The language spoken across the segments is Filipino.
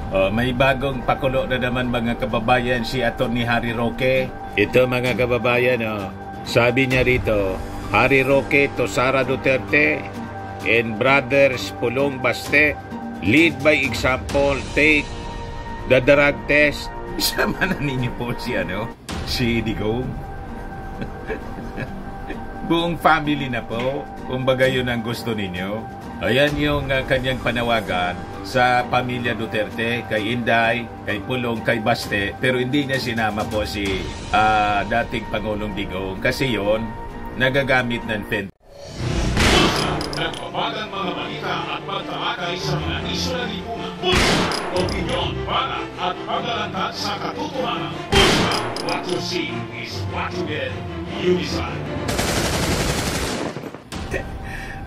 May bagong pakulo na naman mga kababayan si Atty. Harry Roque. Ito mga kababayan, sabi niya rito, Harry Roque to Sara Duterte and brothers Pulong Baste, lead by example, take the drug test. Sama na ninyo po si Digong. Buong family na po, kumbaga yun ang gusto ninyo. Ayan yung kanyang panawagan sa pamilya Duterte, kay Inday, kay Pulong, kay Baste, pero hindi niya sinama po si dating Pangulong Digong kasi yon nagagamit ng pen. Nagpapagang mga balita at pagtalakay sa mga isyu na lipunan. Opinyon, para at paglalantad sa katotohanan. What you see is what you get. You decide.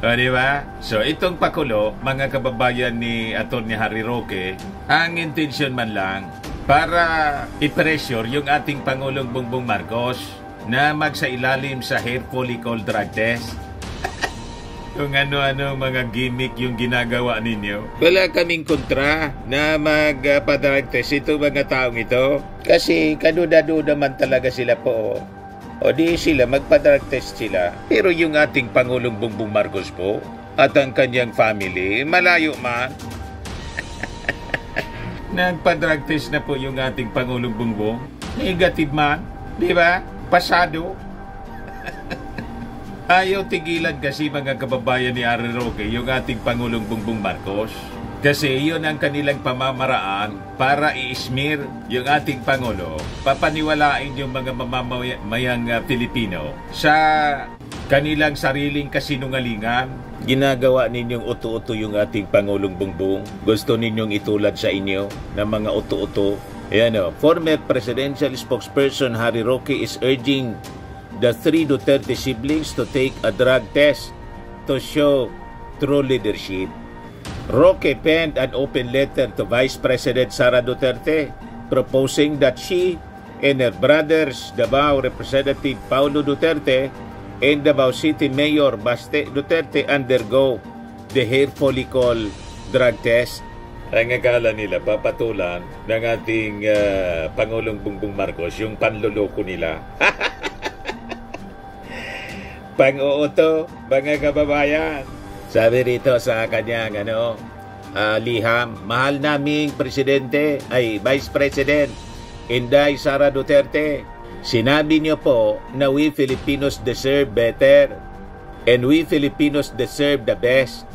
Diba? So, itong pakulo, mga kababayan ni Atty. Harry Roque, ang intensyon man lang para i-pressure yung ating Pangulong Bongbong Marcos na magsailalim sa hair follicle drug test. Kung ano-ano mga gimmick yung ginagawa ninyo. Wala kaming kontra na magpa-drug test itong mga taong ito. Kasi kaduda-duda man talaga sila po. O di sila, magpa-drug test sila. Pero yung ating Pangulong Bongbong Marcos po at ang kanyang family, malayo man. Nagpa-drug test na po yung ating Pangulong Bongbong. Negative man. Di ba? Pasado. Ayaw tigilan kasi mga kababayan ni Harry Roque yung ating Pangulong Bongbong Marcos. Kasi yun ang kanilang pamamaraan para i-smear yung ating Pangulo. Papaniwalain yung mga mamamayang Pilipino sa kanilang sariling kasinungalingan. Ginagawa ninyong uto-uto yung ating Pangulong Bongbong. Gusto ninyong itulad sa inyo ng mga uto-uto. Ayan former presidential spokesperson Harry Roque is urging the 3 Duterte siblings to take a drug test to show true leadership. Roque penned an open letter to Vice President Sara Duterte proposing that she and her brothers, Davao Representative Paulo Duterte and Davao City Mayor Baste Duterte undergo the hair follicle drug test. Ang akala nila papatulan ng ating Pangulong Bongbong Marcos yung panluloko nila. Pang-uuto, mga kababayan. Sabi rito sa kanyang liham, mahal naming presidente ay Vice President Inday Sara Duterte. Sinabi niyo po na we Filipinos deserve better and we Filipinos deserve the best.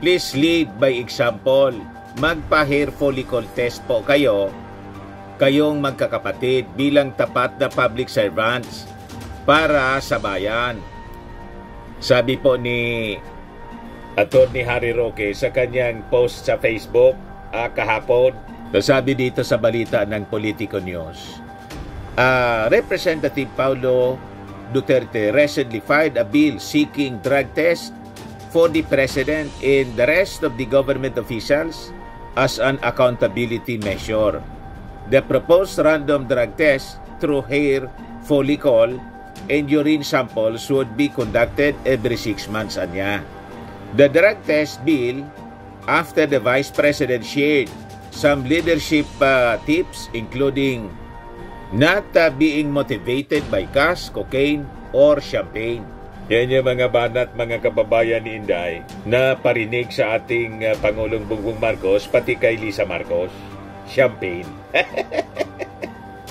Please lead by example. Magpa-hair follicle test po kayong magkakapatid bilang tapat na public servants para sa bayan. Sabi po ni Atty. Harry Roque sa kanyang post sa Facebook kahapon. Sabi dito sa balita ng Politico News, Representative Paulo Duterte recently filed a bill seeking drug test for the President and the rest of the government officials as an accountability measure. The proposed random drug test through hair follicle and urine samples would be conducted every 6 months anya. The drug test bill, after the Vice President shared some leadership tips including not being motivated by cash, cocaine, or champagne. Yan yung mga banat, mga kababayan ni Inday na parinig sa ating Pangulong Bongbong Marcos, pati kay Lisa Marcos. Champagne.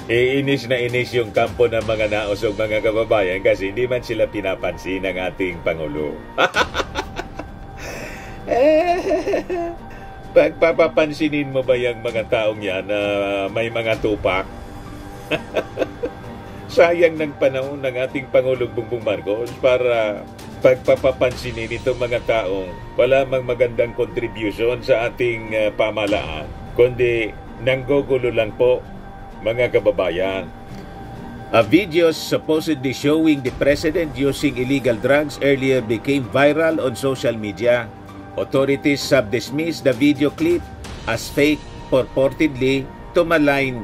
Inis na inis yung kampo ng mga nausog, mga kababayan, kasi hindi man sila pinapansin ng ating Pangulo. Pagpapapansinin mo ba yung mga taong yan na may mga tupak? Sayang ng panahon ng ating Pangulong Bongbong Marcos para pagpapapansinin itong mga taong wala mang magandang contribution sa ating pamahalaan, kundi nanggugulo lang po, mga kababayan. A video supposedly showing the President using illegal drugs earlier became viral on social media. Authorities have dismissed the video clip as fake, purportedly to malign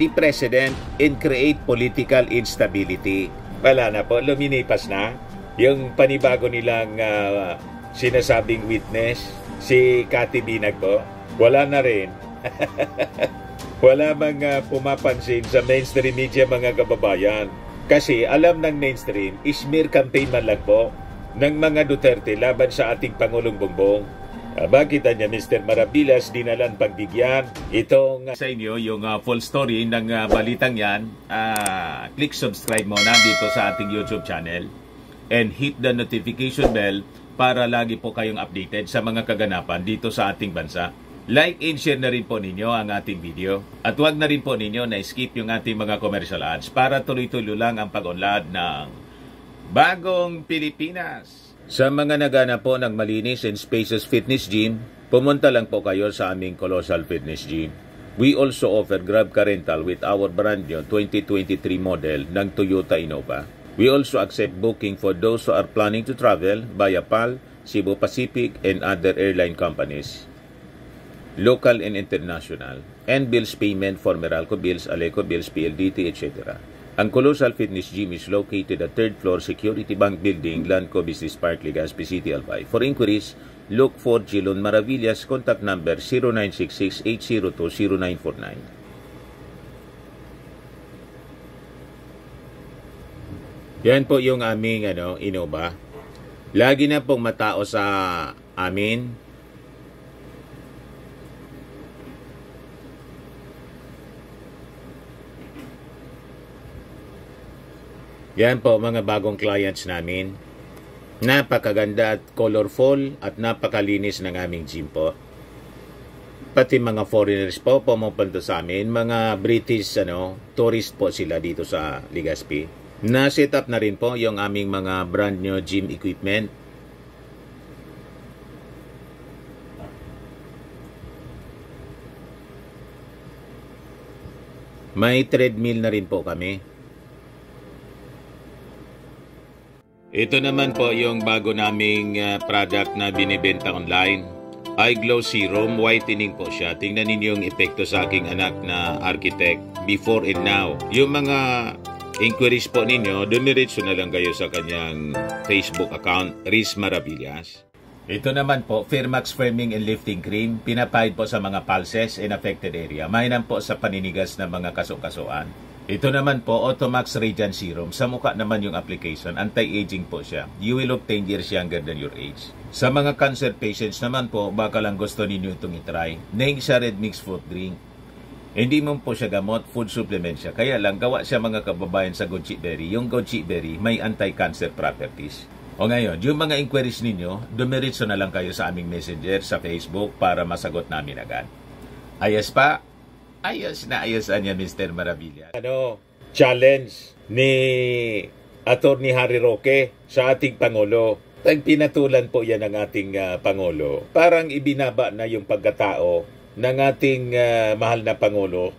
the President and create political instability. Wala na po, luminipas na. Yung panibago nilang sinasabing witness, si Cathy Binag po, wala na rin. Wala bang pumapansin sa mainstream media mga kababayan? Kasi alam ng mainstream, smear campaign man lang po ng mga Duterte laban sa ating Pangulong Bongbong. Bakit niya Mr. Maravillas dinalan pagbigyan itong sa inyo yung full story ng balitang yan. Click subscribe muna dito sa ating YouTube channel and hit the notification bell para lagi po kayong updated sa mga kaganapan dito sa ating bansa. Like and share na rin po ninyo ang ating video. At huwag na rin po ninyo na skip yung ating mga commercial ads para tuloy-tuloy lang ang pag-unlad ng Bagong Pilipinas. Sa mga nagana po ng malinis and spacious fitness gym, pumunta lang po kayo sa aming Colossal Fitness Gym. We also offer Grab Car Rental with our brand new 2023 model ng Toyota Innova. We also accept booking for those who are planning to travel via PAL, Cebu Pacific, and other airline companies, local and international, and bills payment for Meralco Bills, Aleco Bills, PLDT, etc. Ang Colossal Fitness Gym is located at 3rd floor Security Bank Building, Lanco Business Park, Legazpi City, Albay. For inquiries, look for Jilon Maravillas. Contact number 0966-802-0949. Yan po yung aming Innova. Lagi na pong matao sa amin. Yan po mga bagong clients namin. Napakaganda at colorful at napakalinis ng aming gym po. Pati mga foreigners po pumupunta sa amin, mga British tourist po sila dito sa Legazpi. Na-set up na rin po yung aming mga brand new gym equipment. May treadmill na rin po kami. Ito naman po yung bago naming product na binibenta online. Eye Glow Serum, whitening po siya. Tingnan ninyo yung epekto sa aking anak na architect before and now. Yung mga inquiries po ninyo, dumiretso na lang kayo sa kanyang Facebook account, Riz Maravillas. Ito naman po, Firmax Firming and Lifting Cream, pinapahid po sa mga pulses in affected area. Mainam po sa paninigas ng mga kaso-kasuan. Ito naman po, Automax Radiant Serum. Sa mukha naman yung application, anti-aging po siya. You will look 10 years younger than your age. Sa mga cancer patients naman po, baka lang gusto ninyo itong itry. Naing siya red mixed fruit drink. Hindi mo po siya gamot, food supplement siya. Kaya lang, gawa siya mga kababayan sa goji berry. Yung goji berry may anti-cancer properties. O ngayon, yung mga inquiries ninyo, dumiritso na lang kayo sa aming messenger sa Facebook para masagot namin agad. Ayos pa? Ayos na ayos niya Mr. Maravilla. Challenge ni Attorney Harry Roque sa ating Pangulo. Pinatulan po yan ng ating Pangulo. Parang ibinaba na yung pagkatao ng ating mahal na Pangulo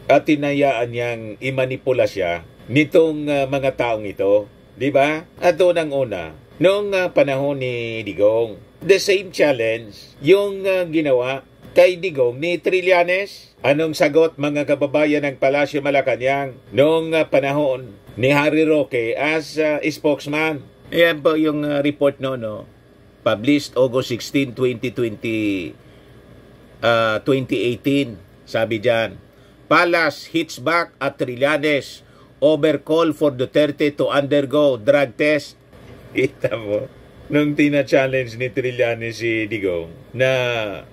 at tinayaan niyang imanipula siya nitong mga taong ito. Diba? At unang-una, noong panahon ni Digong, the same challenge yung ginawa kay Digong ni Trillanes. Anong sagot mga kababayan ng Palasyo Malacanang noong panahon ni Harry Roque as spokesman? Ayan po yung report published August 16, 2018. Sabi dyan, Palas hits back at Trillanes over call for Duterte to undergo drug test. Kita mo? Nung tina-challenge ni Trillanes si Digong na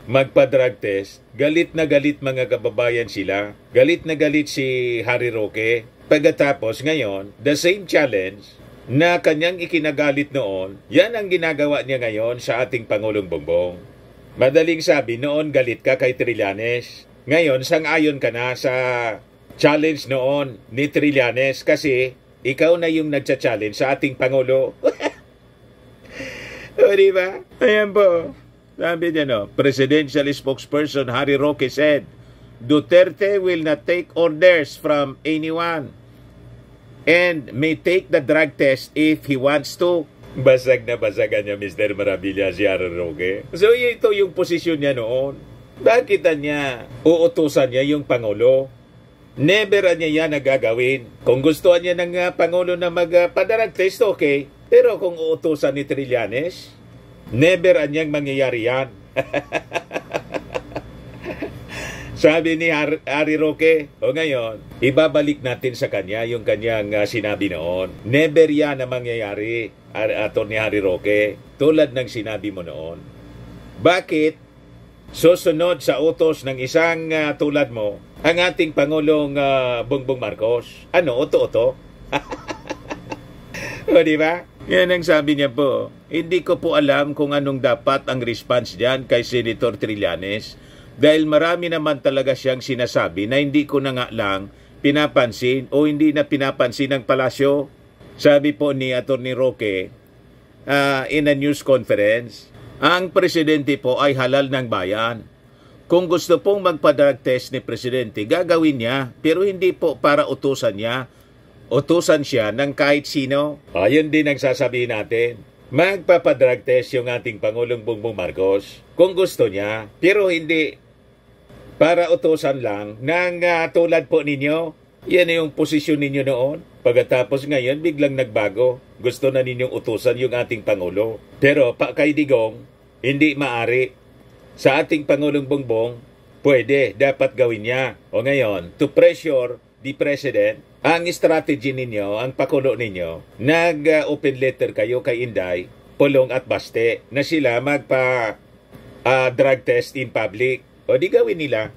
magpa-drug test, galit na galit mga kababayan sila. Galit na galit si Harry Roque. Pagkatapos ngayon, the same challenge na kanyang ikinagalit noon, yan ang ginagawa niya ngayon sa ating Pangulong Bongbong. Madaling sabi, noon galit ka kay Trillanes. Ngayon, sang-ayon ka na sa challenge noon ni Trillanes kasi ikaw na yung nagcha-challenge sa ating Pangulo. O, diba? Ayan po. Sabi niya, Presidential spokesperson Harry Roque said, Duterte will not take orders from anyone and may take the drug test if he wants to. Basag na basagan niya, Mr. Maravillas, si Harry Roque. So, ito yung posisyon niya noon. Bakit niya uutusan niya yung Pangulo? Never niya yan nagagawin. Kung gusto niya ng Pangulo na magpa-drug test, okay. Pero kung uutusan ni Trillanes, never anyang mangyayari yan. Sabi ni Harry Roque, o ngayon, ibabalik natin sa kanya yung kanyang sinabi noon. Never yan na mangyayari, Atty. Harry Roque, tulad ng sinabi mo noon. Bakit susunod sa utos ng isang tulad mo ang ating Pangulong Bongbong Marcos? Ano, oto-oto? O, di ba? Yan ang sabi niya po. Hindi ko po alam kung anong dapat ang response diyan kay Senator Trillanes dahil marami naman talaga siyang sinasabi na hindi ko na nga lang pinapansin o hindi na pinapansin ng palasyo. Sabi po ni Atty. Roque in a news conference, ang presidente po ay halal ng bayan. Kung gusto pong magpa-drug test ni presidente, gagawin niya, pero hindi po para utusan niya. Utusan siya ng kahit sino. Ayun din ang sasabihin natin. Magpapadrug test yung ating Pangulong Bongbong Marcos kung gusto niya, pero hindi para utusan lang ng tulad po ninyo. Yan yung posisyon ninyo noon. Pagkatapos ngayon, biglang nagbago. Gusto na ninyong utusan yung ating Pangulo. Pero kay Digong, hindi maari. Sa ating Pangulong Bongbong, pwede, dapat gawin niya. O ngayon, to pressure the President, ang strategy ninyo, ang pakulo ninyo, nag-open letter kayo kay Inday, Pulong at Baste na sila magpa-drug test in public. O di gawin nila.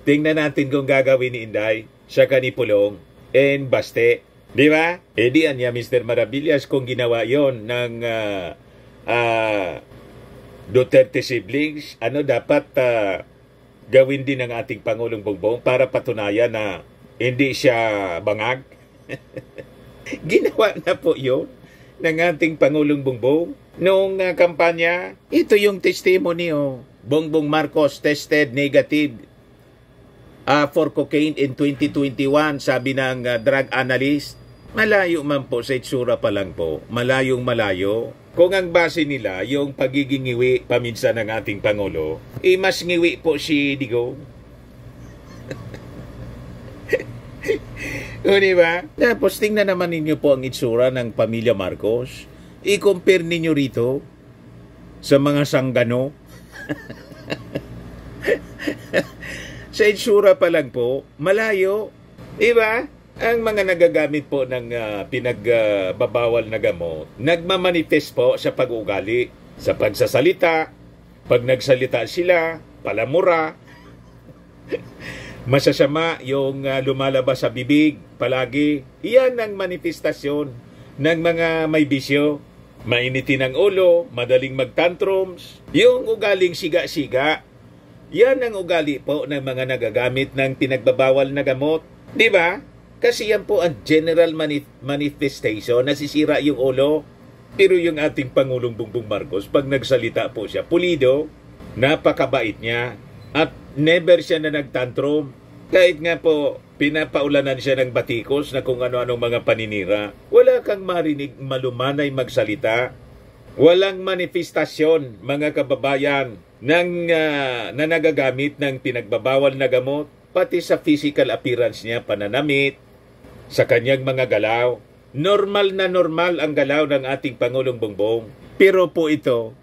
Tingnan natin kung gagawin ni Inday, saka ni Pulong, and Baste. Di ba? E di anya, Mr. Maravillas, kung ginawa yon ng Duterte siblings, ano dapat gawin din ng ating Pangulong Bongbong para patunayan na hindi siya bangag? Ginawa na po yun ng ating Pangulong Bongbong noong kampanya. Ito yung testimony, Bongbong Marcos tested negative for cocaine in 2021, sabi ng drug analyst. Malayo man po sa itsura pa lang po. Malayong malayo. Kung ang base nila, yung pagiging ngiwi paminsan ng ating Pangulo, mas ngiwi po si Digong. O diba? Tapos tingnan naman ninyo po ang itsura ng pamilya Marcos. I-compare ninyo rito sa mga sanggano. Sa itsura pa lang po, malayo. Diba? Ang mga nagagamit po ng pinagbabawal na gamot, nagmamanifest po sa pag-ugali, sa pagsasalita. Pag nagsalita sila, palamura. Masasama yung lumalabas sa bibig palagi. Iyan ang manifestasyon ng mga may bisyo. Mainitin ang ulo, madaling mag-tantrums. Yung ugaling siga-siga. Yan ang ugali po ng mga nagagamit ng pinagbabawal na gamot. Di ba? Kasi yan po ang general manifestation, nasisira yung ulo. Pero yung ating Pangulong Bongbong Marcos, pag nagsalita po siya, pulido, napakabait niya, at never siya na nagtantrum. Kahit nga po, pinapaulanan siya ng batikos na kung ano-anong mga paninira. Wala kang marinig malumanay magsalita. Walang manifestasyon, mga kababayan, na nagagamit ng pinagbabawal na gamot, pati sa physical appearance niya, pananamit, sa kanyang mga galaw. Normal na normal ang galaw ng ating Pangulong Bongbong. Pero po ito,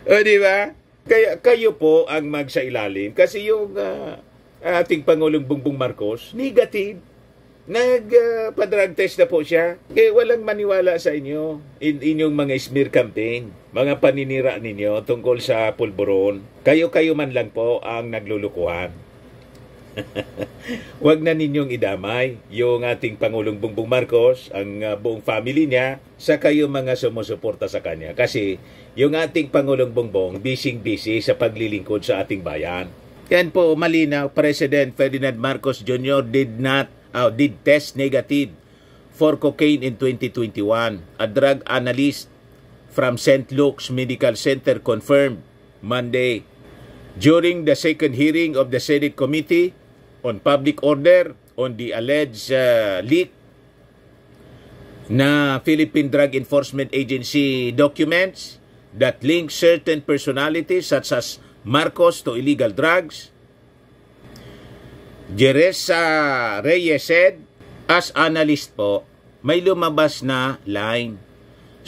o diba? Kaya kayo po ang magsailalim. Kasi yung ating Pangulong Bongbong Marcos, negative. Nagpa-drug test na po siya. Kaya walang maniwala sa inyo. Inyong mga smear campaign, mga paninira ninyo tungkol sa pulburon. Kayo man lang po ang naglulukuhan. Huwag na ninyong idamay yung ating Pangulong Bongbong Marcos, ang buong family niya, sa kayo mga sumusuporta sa kanya. Kasi yung ating Pangulong Bongbong, busy sa paglilingkod sa ating bayan. Yan po, malinaw, President Ferdinand Marcos Jr. did test negative for cocaine in 2021. A drug analyst from St. Luke's Medical Center confirmed Monday during the second hearing of the Senate Committee on Public Order on the alleged leak na Philippine Drug Enforcement Agency documents that link certain personalities such as Marcos to illegal drugs. Jeresa Reyes said, as analyst po, may lumabas na line.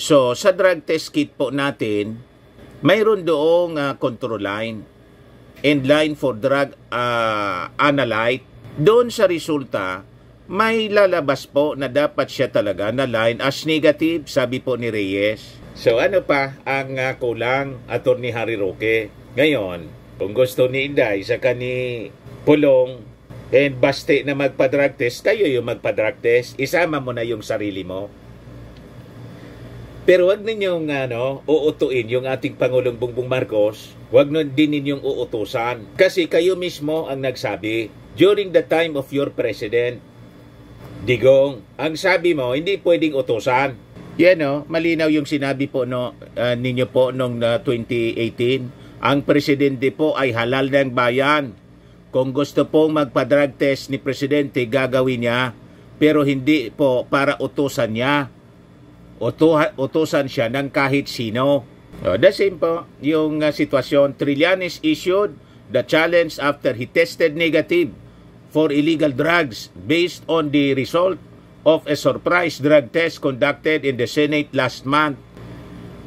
So, sa drug test kit po natin, mayroon doong control line and line for drug analyte. Doon sa resulta, may lalabas po na dapat siya talaga na line as negative, sabi po ni Reyes. So ano pa ang kulang, Attorney Harry Roque? Ngayon, kung gusto ni Inday sa kani Pulong and Baste na magpa-drug test, kayo yung magpa-drug test, isama mo na yung sarili mo. Pero wag ninyong uutuin yung ating Pangulong Bongbong Marcos, wag din ninyong uutusan. Kasi kayo mismo ang nagsabi, during the time of your president, Digong, ang sabi mo, hindi pwedeng utusan. Yan malinaw yung sinabi po ninyo po noong 2018. Ang presidente po ay halal ng bayan. Kung gusto pong magpa-drug test ni presidente, gagawin niya. Pero hindi po para utusan niya. Utusan siya ng kahit sino. The same po yung sitwasyon. Trillanes issued the challenge after he tested negative for illegal drugs based on the result of a surprise drug test conducted in the Senate last month.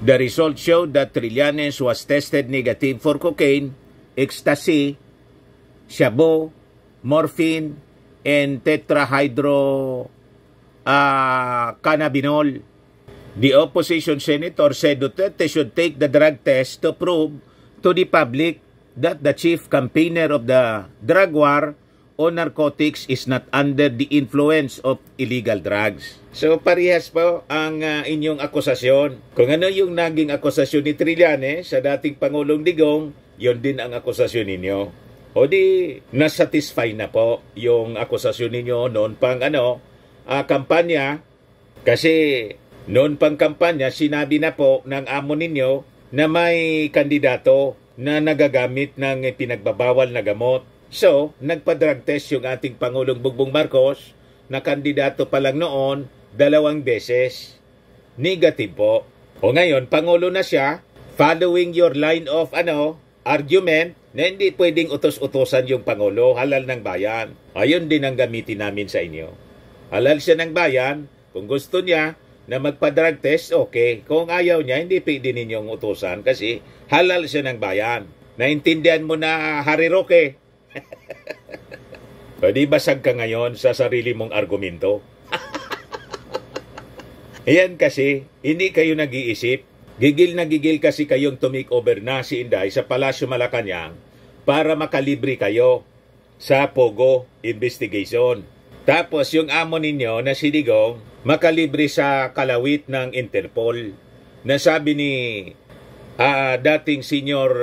The result showed that Trillanes was tested negative for cocaine, ecstasy, shabu, morphine, and tetrahydrocannabinol. The opposition senator said Duterte should take the drug test to prove to the public that the chief campaigner of the drug war on narcotics is not under the influence of illegal drugs. So parehas po ang inyong akusasyon. Kung ano yung naging akusasyon ni Trillanes sa dating Pangulong Digong, yon din ang akusasyon ninyo. O di, nasatisfy na po yung akusasyon ninyo noon pang kampanya. Kasi noon pang kampanya, sinabi na po ng amo ninyo na may kandidato na nagagamit ng pinagbabawal na gamot. So, nagpa-drug test yung ating Pangulong Bongbong Marcos na kandidato pa lang noon 2 beses. Negative po. O ngayon, Pangulo na siya, following your line of argument na hindi pwedeng utos-utosan yung Pangulo, halal ng bayan. Ayun din ang gamitin namin sa inyo. Halal siya ng bayan, kung gusto niya na magpa-drug test, okay. Kung ayaw niya, hindi pwede ninyong utusan kasi halal siya ng bayan. Naintindihan mo na, Harry Roque? Di basag ka ngayon sa sarili mong argumento? Ayan kasi, hindi kayo nag-iisip. Gigil na gigil kasi kayong tumikover na si Inday sa Palasyo Malacanang para makalibre kayo sa Pogo investigation. Tapos yung amo ninyo na si Digong, makalibre sa kalawit ng Interpol. Nasabi ni dating Senior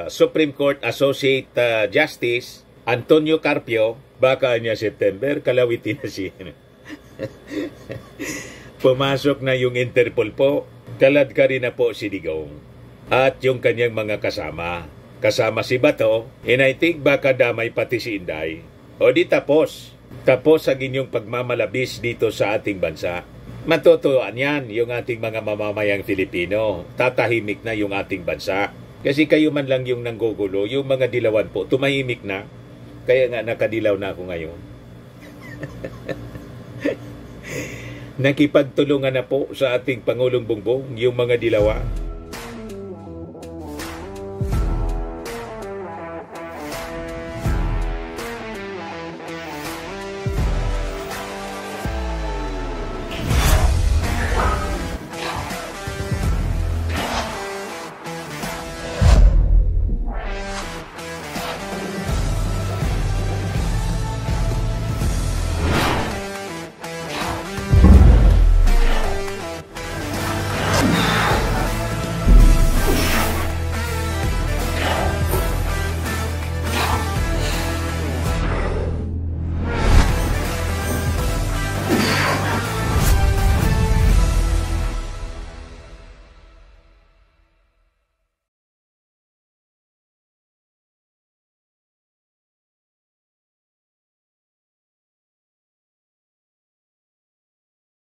Supreme Court Associate Justice Antonio Carpio, baka niya September, kalawitin na siya. Pumasok na yung Interpol po, kalad ka rin na po si Digong. At yung kanyang mga kasama. Kasama si Bato, and I think baka damay pati si Inday. O di tapos. Tapos ang inyong pagmamalabis dito sa ating bansa. Matutuan yan yung ating mga mamamayang Filipino. Tatahimik na yung ating bansa. Kasi kayo man lang yung nanggugulo, yung mga dilawan po, tumahimik na. Kaya nga nakadilaw na ako ngayon. Nakipagtulungan na po sa ating Pangulong Bongbong yung mga dilawan.